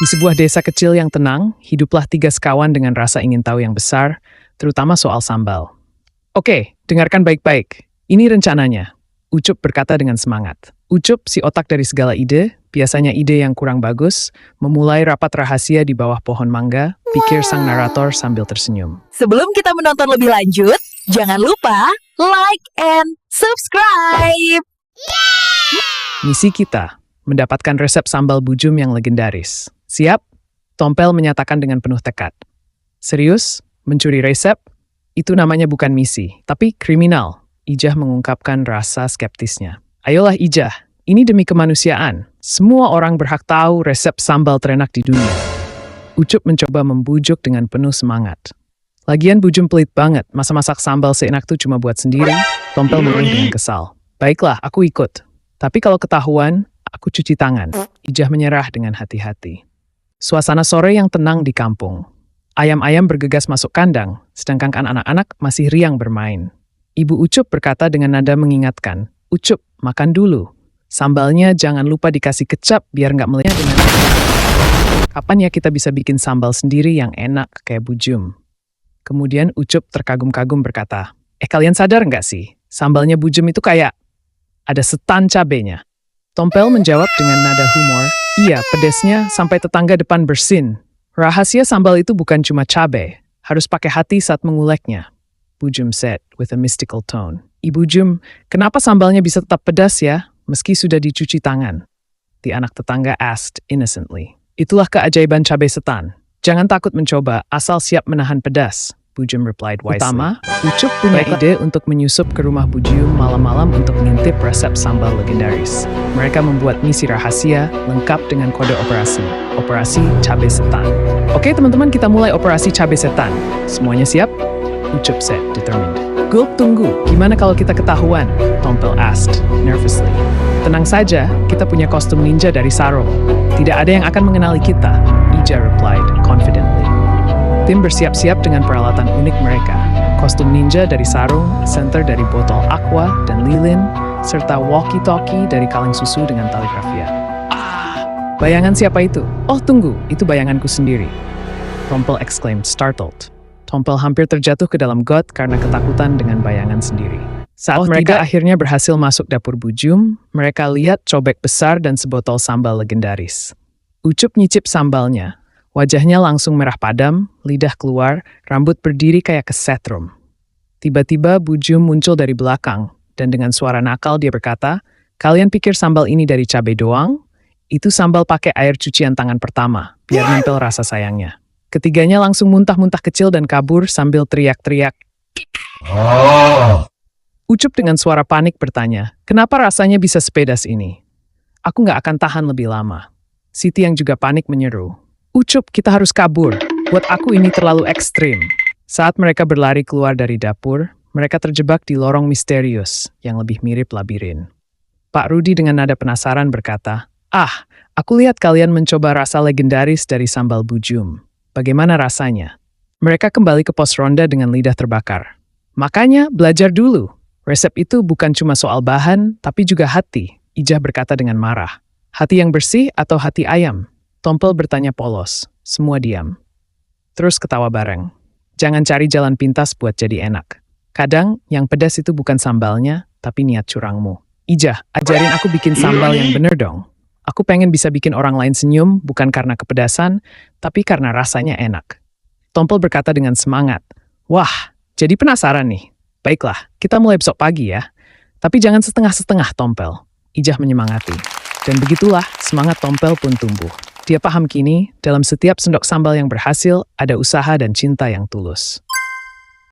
Di sebuah desa kecil yang tenang, hiduplah 3 sekawan dengan rasa ingin tahu yang besar, terutama soal sambal. Oke, dengarkan baik-baik. Ini rencananya. Ucup berkata dengan semangat. Ucup, si otak dari segala ide, biasanya ide yang kurang bagus, memulai rapat rahasia di bawah pohon mangga, pikir sang narator sambil tersenyum. Sebelum kita menonton lebih lanjut, jangan lupa like and subscribe. Misi kita, mendapatkan resep sambal bujum yang legendaris. Siap? Tompel menyatakan dengan penuh tekad. Serius? Mencuri resep? Itu namanya bukan misi, tapi kriminal. Ijah mengungkapkan rasa skeptisnya. Ayolah Ijah, ini demi kemanusiaan. Semua orang berhak tahu resep sambal terenak di dunia. Ucup mencoba membujuk dengan penuh semangat. Lagian bujum pelit banget, masa masak sambal seenak tuh cuma buat sendiri. Tompel mengulang dengan kesal. Baiklah, aku ikut. Tapi kalau ketahuan, aku cuci tangan. Ijah menyerah dengan hati-hati. Suasana sore yang tenang di kampung. Ayam-ayam bergegas masuk kandang, sedangkan anak-anak masih riang bermain. Ibu Ucup berkata dengan nada mengingatkan, Ucup, makan dulu. Sambalnya jangan lupa dikasih kecap biar nggak melenyap dengan... Kapan ya kita bisa bikin sambal sendiri yang enak kayak bujum? Kemudian Ucup terkagum-kagum berkata, kalian sadar nggak sih? Sambalnya bujum itu kayak ada setan cabenya. Tompel menjawab dengan nada humor, iya, pedesnya sampai tetangga depan bersin. Rahasia sambal itu bukan cuma cabai, harus pakai hati saat menguleknya. Bujum said with a mystical tone. Ibu Jum, kenapa sambalnya bisa tetap pedas ya, meski sudah dicuci tangan? The anak tetangga asked innocently. Itulah keajaiban cabai setan. Jangan takut mencoba, asal siap menahan pedas. Bujum replied wisely. Utama, Ucup punya ide untuk menyusup ke rumah Bujum malam-malam untuk mengintip resep sambal legendaris. Mereka membuat misi rahasia lengkap dengan kode operasi. Operasi Cabai Setan. Oke teman-teman, kita mulai operasi Cabai Setan. Semuanya siap? Ucup said, determined. Gulp, tunggu. Gimana kalau kita ketahuan? Tompel asked, nervously. Tenang saja, kita punya kostum ninja dari sarung. Tidak ada yang akan mengenali kita. Ija replied, confidently. Tim bersiap-siap dengan peralatan unik mereka. Kostum ninja dari sarung, senter dari botol aqua dan lilin, serta walkie-talkie dari kaleng susu dengan tali rafia. Bayangan siapa itu? Oh tunggu, itu bayanganku sendiri. Tompel exclaimed, startled. Tompel hampir terjatuh ke dalam got karena ketakutan dengan bayangan sendiri. Saat mereka akhirnya berhasil masuk dapur Bujum, mereka lihat cobek besar dan sebotol sambal legendaris. Ucup nyicip sambalnya. Wajahnya langsung merah padam, lidah keluar, rambut berdiri kayak kesetrum. Tiba-tiba Bujum muncul dari belakang, dan dengan suara nakal dia berkata, kalian pikir sambal ini dari cabai doang? Itu sambal pakai air cucian tangan pertama, biar nempel rasa sayangnya. Ketiganya langsung muntah-muntah kecil dan kabur sambil teriak-teriak. Ucup dengan suara panik bertanya, kenapa rasanya bisa sepedas ini? Aku nggak akan tahan lebih lama. Siti yang juga panik menyeru. Ucup, kita harus kabur. Buat aku ini terlalu ekstrim. Saat mereka berlari keluar dari dapur, mereka terjebak di lorong misterius yang lebih mirip labirin. Pak Rudi dengan nada penasaran berkata, aku lihat kalian mencoba rasa legendaris dari sambal bujum. Bagaimana rasanya? Mereka kembali ke pos ronda dengan lidah terbakar. Makanya, belajar dulu. Resep itu bukan cuma soal bahan, tapi juga hati. Ijah berkata dengan marah. Hati yang bersih atau hati ayam? Tompel bertanya polos. Semua diam. Terus ketawa bareng. Jangan cari jalan pintas buat jadi enak. Kadang, yang pedas itu bukan sambalnya, tapi niat curangmu. Ijah, ajarin aku bikin sambal yang bener dong. Aku pengen bisa bikin orang lain senyum, bukan karena kepedasan, tapi karena rasanya enak. Tompel berkata dengan semangat. Wah, jadi penasaran nih. Baiklah, kita mulai besok pagi ya. Tapi jangan setengah-setengah, Tompel. Ijah menyemangati. Dan begitulah, semangat Tompel pun tumbuh. Dia paham kini, dalam setiap sendok sambal yang berhasil, ada usaha dan cinta yang tulus.